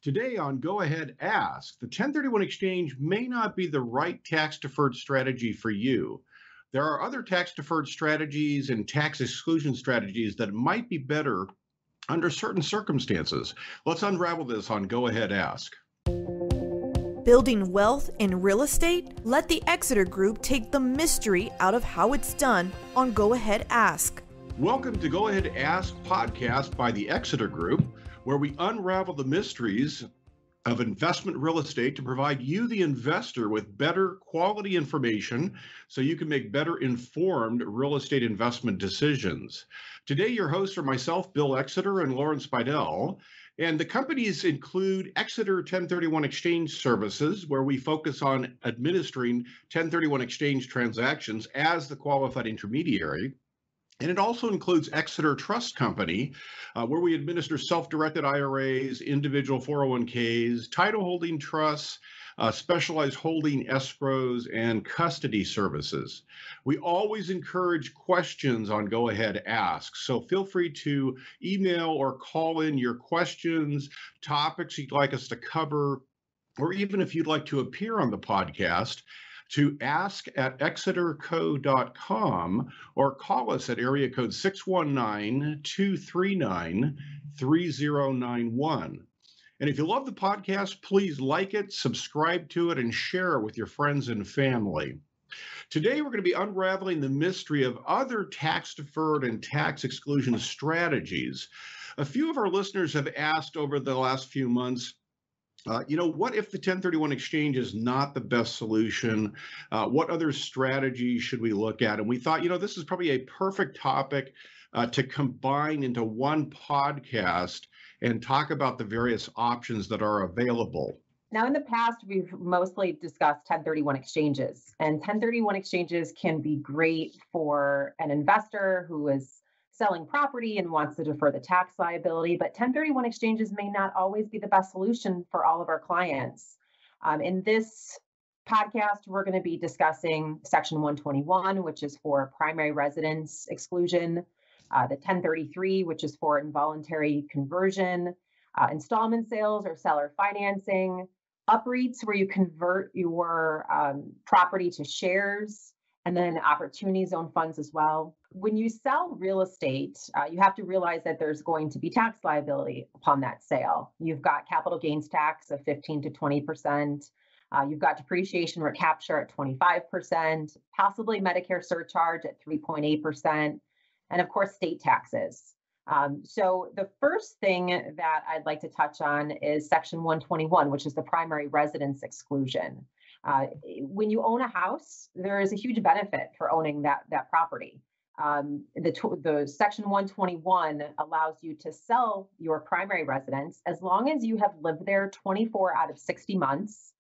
Today on Go Ahead Ask, the 1031 exchange may not be the right tax-deferred strategy for you. There are other tax-deferred strategies and tax exclusion strategies that might be better under certain circumstances. Let's unravel this on Go Ahead Ask. Building wealth in real estate? Let the Exeter Group take the mystery out of how it's done on Go Ahead Ask. Welcome to Go Ahead Ask podcast by the Exeter Group, where we unravel the mysteries of investment real estate to provide you, the investor, with better quality information so you can make better informed real estate investment decisions. Today, your hosts are myself, Bill Exeter, and Lauren Spidell. And the companies include Exeter 1031 Exchange Services, where we focus on administering 1031 exchange transactions as the qualified intermediary. And it also includes Exeter Trust Company, where we administer self-directed IRAs, individual 401ks, title holding trusts, specialized holding escrows, and custody services. We always encourage questions on Go Ahead Ask, so feel free to email or call in your questions, topics you'd like us to cover, or even if you'd like to appear on the podcast, to ask@exeterco.com or call us at area code 619-239-3091. And if you love the podcast, please like it, subscribe to it, and share it with your friends and family. Today, we're going to be unraveling the mystery of other tax-deferred and tax exclusion strategies. A few of our listeners have asked over the last few months, what if the 1031 exchange is not the best solution? What other strategies should we look at? And we thought, this is probably a perfect topic to combine into one podcast and talk about the various options that are available. Now, in the past, we've mostly discussed 1031 exchanges, and 1031 exchanges can be great for an investor who is selling property and wants to defer the tax liability, but 1031 exchanges may not always be the best solution for all of our clients. In this podcast, we're going to be discussing Section 121, which is for primary residence exclusion, the 1033, which is for involuntary conversion, installment sales or seller financing, upREITs, where you convert your property to shares, and then opportunity zone funds as well. When you sell real estate, you have to realize that there's going to be tax liability upon that sale. You've got capital gains tax of 15 to 20%. You've got depreciation recapture at 25%, possibly Medicare surcharge at 3.8%, and of course, state taxes. So the first thing that I'd like to touch on is Section 121, which is the primary residence exclusion. When you own a house, there is a huge benefit for owning that property. The Section 121 allows you to sell your primary residence as long as you have lived there 24 out of 60 months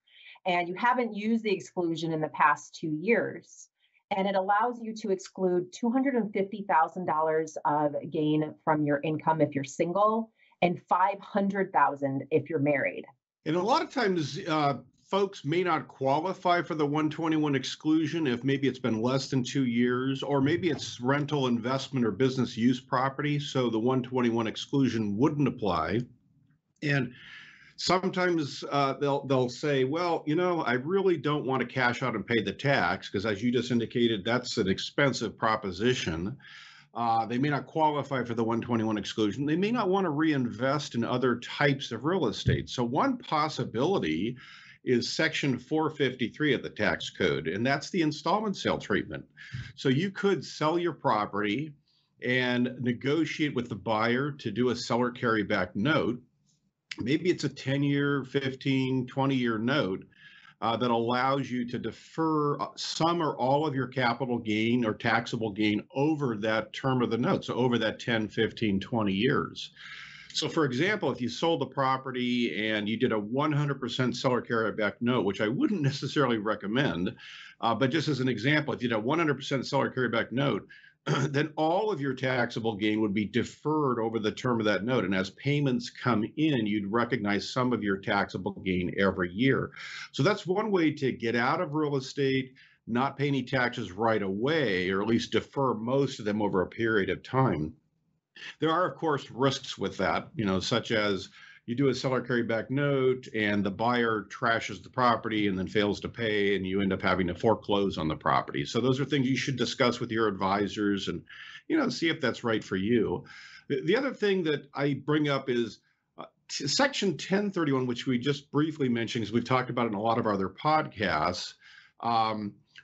and you haven't used the exclusion in the past 2 years. And it allows you to exclude $250,000 of gain from your income if you're single and $500,000 if you're married. And a lot of times, folks may not qualify for the 121 exclusion if maybe it's been less than 2 years, or maybe it's rental, investment, or business use property, so the 121 exclusion wouldn't apply. And sometimes they'll say, well, I really don't want to cash out and pay the tax because, as you just indicated, that's an expensive proposition. They may not qualify for the 121 exclusion. They may not want to reinvest in other types of real estate. So one possibility is Section 453 of the tax code, and that's the installment sale treatment. So you could sell your property and negotiate with the buyer to do a seller carryback note. Maybe it's a 10-year, 15, 20-year note that allows you to defer some or all of your capital gain or taxable gain over that term of the note, so over that 10, 15, 20 years. So for example, if you sold the property and you did a 100% seller carryback note, which I wouldn't necessarily recommend, but just as an example, if you did a 100% seller carryback note, then all of your taxable gain would be deferred over the term of that note. And as payments come in, you'd recognize some of your taxable gain every year. So that's one way to get out of real estate, not pay any taxes right away, or at least defer most of them over a period of time. There are, of course, risks with that, such as, you do a seller carryback note and the buyer trashes the property and then fails to pay, and you end up having to foreclose on the property. So those are things you should discuss with your advisors and, see if that's right for you. The other thing that I bring up is Section 1031, which we just briefly mentioned, because we've talked about it in a lot of our other podcasts,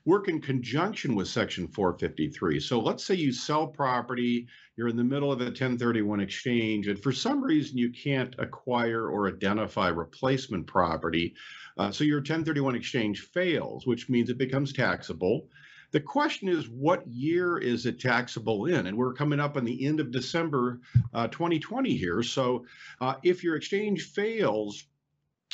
work in conjunction with Section 453. So let's say you sell property, you're in the middle of a 1031 exchange, and for some reason you can't acquire or identify replacement property. So your 1031 exchange fails, which means it becomes taxable. The question is, what year is it taxable in? And we're coming up on the end of December 2020 here. So if your exchange fails,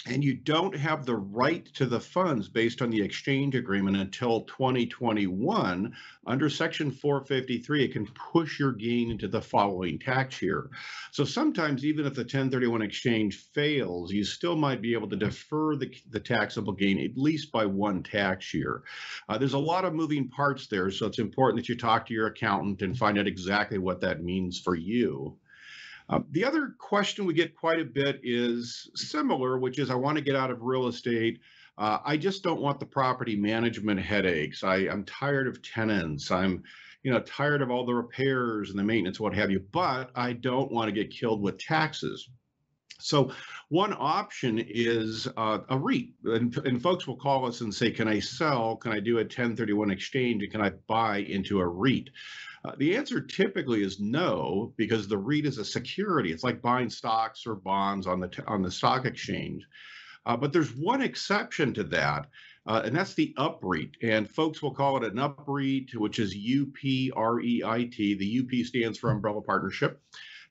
and you don't have the right to the funds based on the exchange agreement until 2021, under Section 453, it can push your gain into the following tax year. So sometimes, even if the 1031 exchange fails, you still might be able to defer the taxable gain at least by one tax year. There's a lot of moving parts there, so it's important that you talk to your accountant and find out exactly what that means for you. The other question we get quite a bit is similar, which is, I want to get out of real estate. I just don't want the property management headaches. I'm tired of tenants. I'm tired of all the repairs and the maintenance, what have you, but I don't want to get killed with taxes. So one option is a REIT, and folks will call us and say, can I sell? Can I do a 1031 exchange? And can I buy into a REIT? The answer typically is no, because the REIT is a security. It's like buying stocks or bonds on the stock exchange. But there's one exception to that, and that's the upREIT. And folks will call it an upREIT, which is UPREIT. The UP stands for Umbrella Partnership.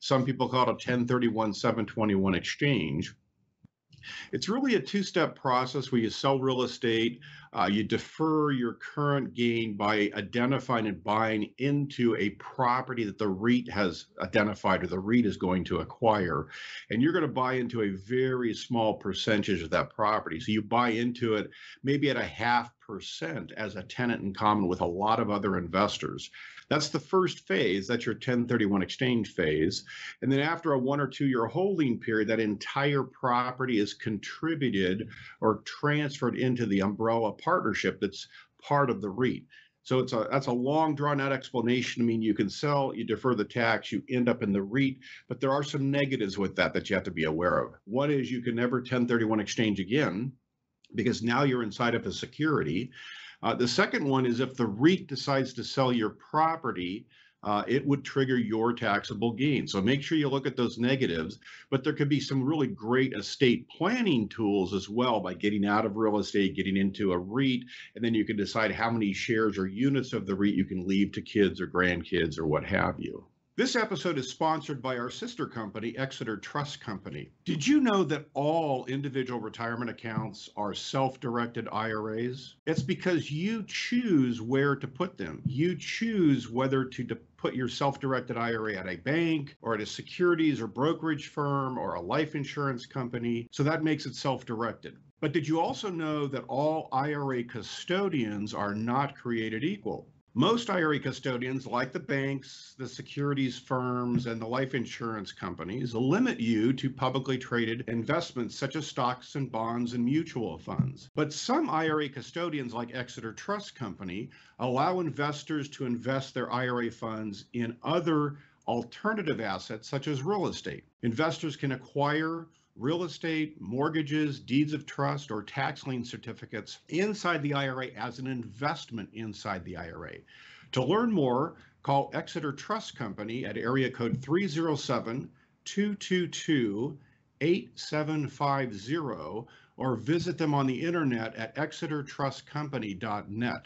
Some people call it a 1031-721 exchange. It's really a two-step process where you sell real estate, you defer your current gain by identifying and buying into a property that the REIT has identified or the REIT is going to acquire. And you're going to buy into a very small percentage of that property. So you buy into it maybe at 0.5% as a tenant in common with a lot of other investors. That's the first phase. That's your 1031 exchange phase. And then after a 1 or 2 year holding period, that entire property is contributed or transferred into the umbrella partnership that's part of the REIT. So that's a long drawn out explanation. I mean, you can sell, you defer the tax, you end up in the REIT, but there are some negatives with that you have to be aware of. One is you can never 1031 exchange again, because now you're inside of a security. The second one is if the REIT decides to sell your property, it would trigger your taxable gain. So make sure you look at those negatives, but there could be some really great estate planning tools as well by getting out of real estate, getting into a REIT, and then you can decide how many shares or units of the REIT you can leave to kids or grandkids or what have you. This episode is sponsored by our sister company, Exeter Trust Company. Did you know that all individual retirement accounts are self-directed IRAs? It's because you choose where to put them. You choose whether to put your self-directed IRA at a bank or at a securities or brokerage firm or a life insurance company. So that makes it self-directed. But did you also know that all IRA custodians are not created equal? Most IRA custodians, like the banks, the securities firms, and the life insurance companies, limit you to publicly traded investments such as stocks and bonds and mutual funds. But some IRA custodians, like Exeter Trust Company, allow investors to invest their IRA funds in other alternative assets such as real estate. Investors can acquire real estate, mortgages, deeds of trust, or tax lien certificates inside the IRA as an investment inside the IRA. To learn more, call Exeter Trust Company at area code 307-222-8750 or visit them on the internet at exetertrustcompany.net.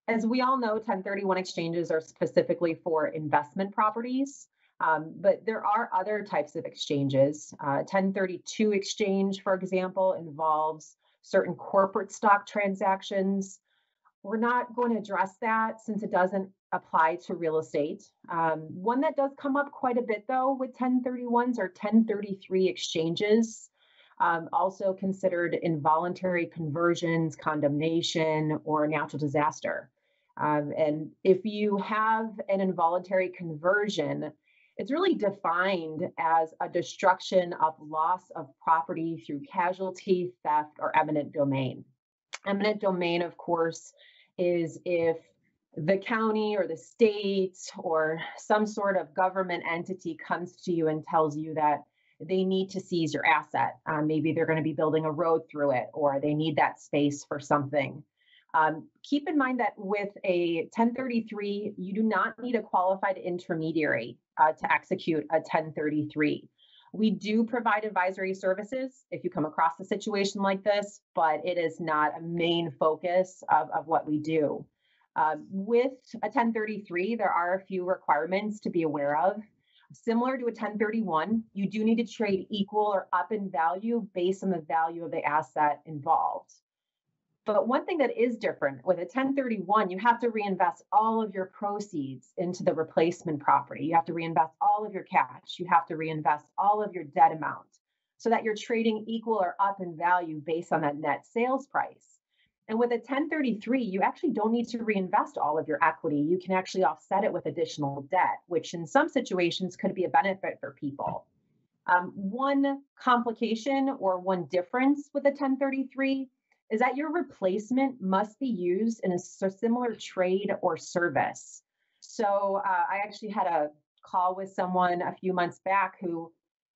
As we all know, 1031 exchanges are specifically for investment properties. But there are other types of exchanges. 1032 exchange, for example, involves certain corporate stock transactions. We're not going to address that since it doesn't apply to real estate. One that does come up quite a bit, though, with 1031s are 1033 exchanges, also considered involuntary conversions, condemnation, or natural disaster. And if you have an involuntary conversion, It's really defined as a destruction of loss of property through casualty, theft, or eminent domain. Eminent domain, of course, is if the county or the state or some sort of government entity comes to you and tells you that they need to seize your asset. Maybe they're going to be building a road through it, or they need that space for something. Keep in mind that with a 1033, you do not need a qualified intermediary to execute a 1033. We do provide advisory services if you come across a situation like this, but it is not a main focus of what we do. With a 1033, there are a few requirements to be aware of. Similar to a 1031, you do need to trade equal or up in value based on the value of the asset involved. But one thing that is different with a 1031, you have to reinvest all of your proceeds into the replacement property. You have to reinvest all of your cash. You have to reinvest all of your debt amount so that you're trading equal or up in value based on that net sales price. And with a 1033, you actually don't need to reinvest all of your equity. You can actually offset it with additional debt, which in some situations could be a benefit for people. One complication or one difference with a 1033 is that your replacement must be used in a similar trade or service. So I actually had a call with someone a few months back who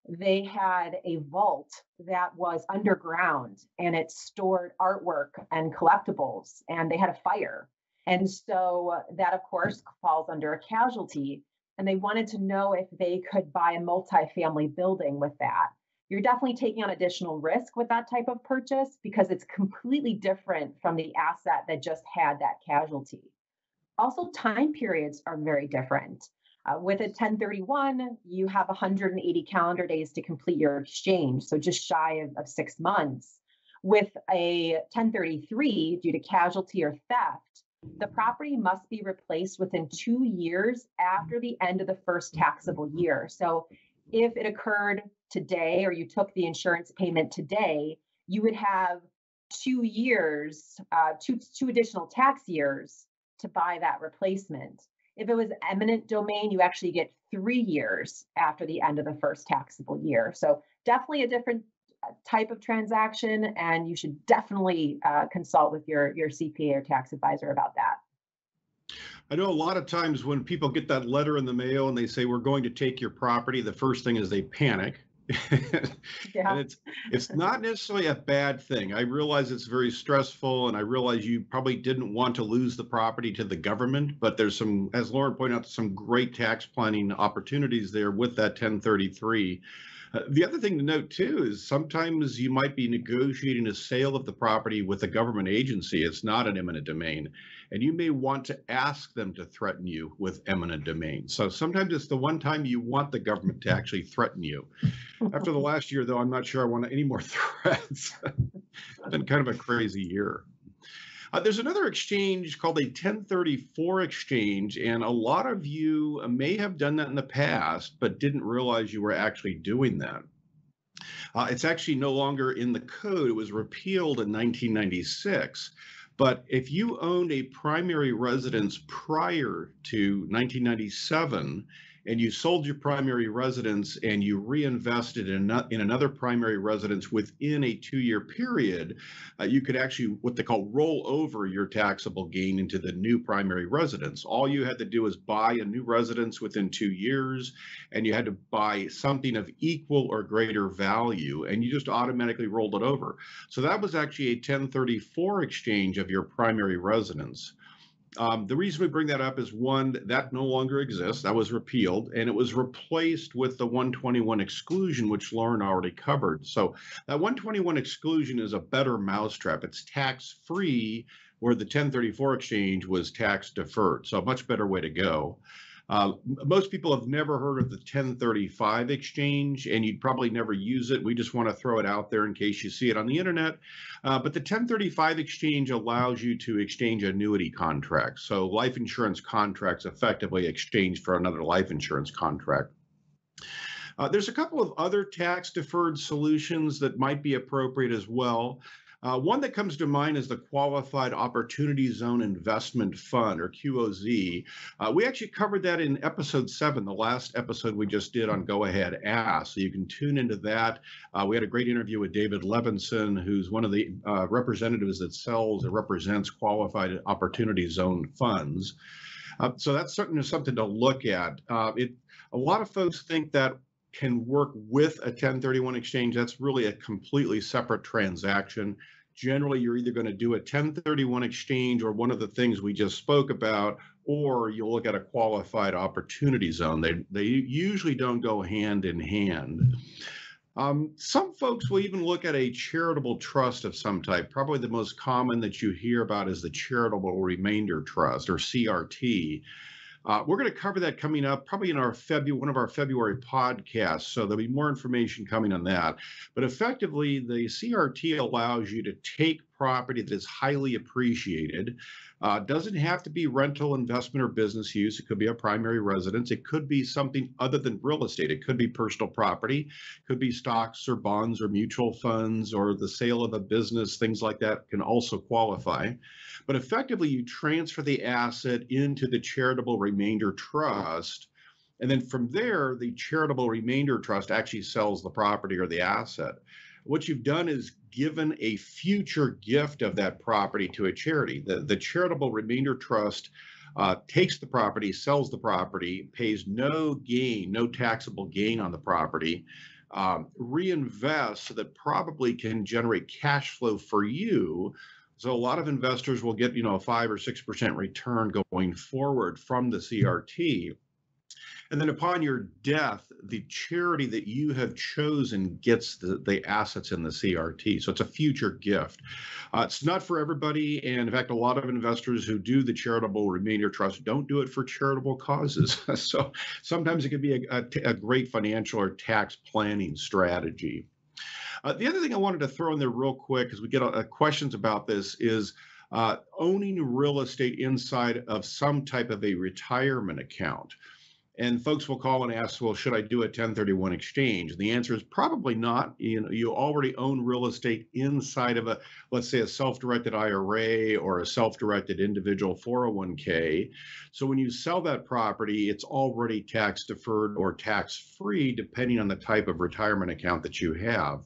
they had a vault that was underground and it stored artwork and collectibles, and they had a fire. And so that, of course, falls under a casualty. And they wanted to know if they could buy a multifamily building with that. You're definitely taking on additional risk with that type of purchase because it's completely different from the asset that just had that casualty. Also, time periods are very different. With a 1031, you have 180 calendar days to complete your exchange, so just shy of 6 months. With a 1033, due to casualty or theft, the property must be replaced within 2 years after the end of the first taxable year. So if it occurred today or you took the insurance payment today, you would have 2 years, two additional tax years to buy that replacement. If it was eminent domain, you actually get 3 years after the end of the first taxable year. So definitely a different type of transaction, and you should definitely consult with your CPA or tax advisor about that. I know a lot of times when people get that letter in the mail and they say, we're going to take your property, the first thing is they panic. Yeah. And it's not necessarily a bad thing. I realize it's very stressful, and I realize you probably didn't want to lose the property to the government, but there's some, as Lauren pointed out, some great tax planning opportunities there with that 1033. The other thing to note too is sometimes you might be negotiating a sale of the property with a government agency. It's not an eminent domain, and you may want to ask them to threaten you with eminent domain. So sometimes it's the one time you want the government to actually threaten you. After the last year, though, I'm not sure I want any more threats. It's been kind of a crazy year. There's another exchange called a 1034 exchange, and a lot of you may have done that in the past, but didn't realize you were actually doing that. It's actually no longer in the code. It was repealed in 1996. But if you owned a primary residence prior to 1997, and you sold your primary residence and you reinvested in another primary residence within a 2-year period, you could actually what they call roll over your taxable gain into the new primary residence. All you had to do was buy a new residence within 2 years, and you had to buy something of equal or greater value, and you just automatically rolled it over. So that was actually a 1034 exchange of your primary residence. The reason we bring that up is, one, that no longer exists. That was repealed, and it was replaced with the 121 exclusion, which Lauren already covered. So that 121 exclusion is a better mousetrap. It's tax-free, where the 1034 exchange was tax-deferred. So a much better way to go. Most people have never heard of the 1035 exchange, and you'd probably never use it. We just want to throw it out there in case you see it on the internet. But the 1035 exchange allows you to exchange annuity contracts. So life insurance contracts effectively exchanged for another life insurance contract. There's a couple of other tax-deferred solutions that might be appropriate as well. One that comes to mind is the Qualified Opportunity Zone Investment Fund, or QOZ. We actually covered that in episode 7, the last episode we just did on Go Ahead Ask. So you can tune into that. We had a great interview with David Levinson, who's one of the representatives that sells and represents Qualified Opportunity Zone funds. So that's certainly something to look at. A lot of folks think that can work with a 1031 exchange. That's really a completely separate transaction. Generally, you're either going to do a 1031 exchange or one of the things we just spoke about, or you'll look at a qualified opportunity zone. They usually don't go hand in hand. Some folks will even look at a charitable trust of some type. Probably the most common that you hear about is the Charitable Remainder Trust, or CRT. We're going to cover that coming up probably in one of our February podcasts, so there'll be more information coming on that. But effectively, the CRT allows you to take property that is highly appreciated. Doesn't have to be rental, investment, or business use. It could be a primary residence. It could be something other than real estate. It could be personal property. It could be stocks or bonds or mutual funds or the sale of a business. Things like that can also qualify. But effectively, you transfer the asset into the Charitable Remainder Trust. And then from there, the Charitable Remainder Trust actually sells the property or the asset. What you've done is given a future gift of that property to a charity. The Charitable Remainder Trust takes the property, sells the property, pays no gain, no taxable gain on the property, reinvests so that probably can generate cash flow for you. So a lot of investors will get, a 5 or 6% return going forward from the CRT. And then upon your death, the charity that you have chosen gets the assets in the CRT. So it's a future gift. It's not for everybody. And in fact, a lot of investors who do the Charitable Remainder Trust don't do it for charitable causes. So sometimes it can be a great financial or tax planning strategy. The other thing I wanted to throw in there real quick, because we get questions about this, is owning real estate inside of some type of a retirement account. And folks will call and ask, well, should I do a 1031 exchange? And the answer is probably not. You already own real estate inside of let's say a self-directed IRA or a self-directed individual 401k. So when you sell that property, it's already tax deferred or tax free, depending on the type of retirement account that you have.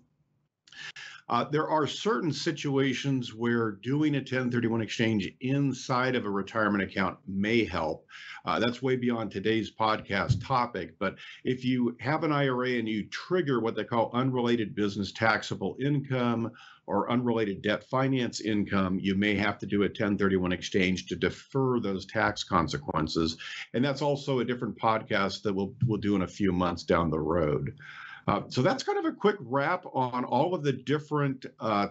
There are certain situations where doing a 1031 exchange inside of a retirement account may help. That's way beyond today's podcast topic. But if you have an IRA and you trigger what they call unrelated business taxable income or unrelated debt finance income, you may have to do a 1031 exchange to defer those tax consequences. And that's also a different podcast that we'll do in a few months down the road. So that's kind of a quick wrap on all of the different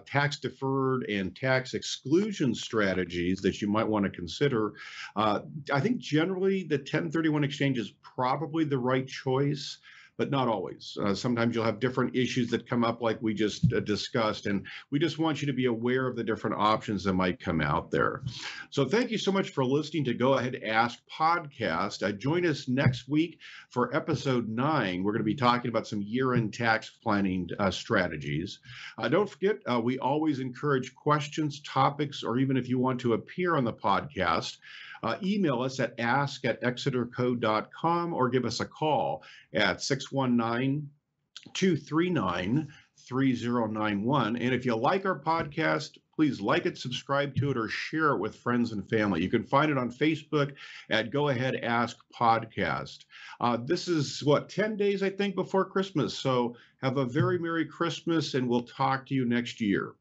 tax deferred and tax exclusion strategies that you might want to consider. I think generally the 1031 exchange is probably the right choice, but not always. Sometimes you'll have different issues that come up like we just discussed, and we just want you to be aware of the different options that might come out there. So thank you so much for listening to Go Ahead Ask podcast. Join us next week for episode 9. We're going to be talking about some year-end tax planning strategies. Don't forget, we always encourage questions, topics, or even if you want to appear on the podcast, email us at ask@exetercode.com or give us a call at 619-239-3091. And if you like our podcast, please like it, subscribe to it, or share it with friends and family. You can find it on Facebook at Go Ahead Ask Podcast. This is 10 days, I think, before Christmas. So have a very Merry Christmas, and we'll talk to you next year.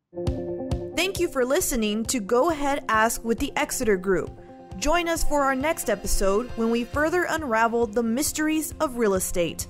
Thank you for listening to Go Ahead Ask with the Exeter Group. Join us for our next episode when we further unravel the mysteries of real estate.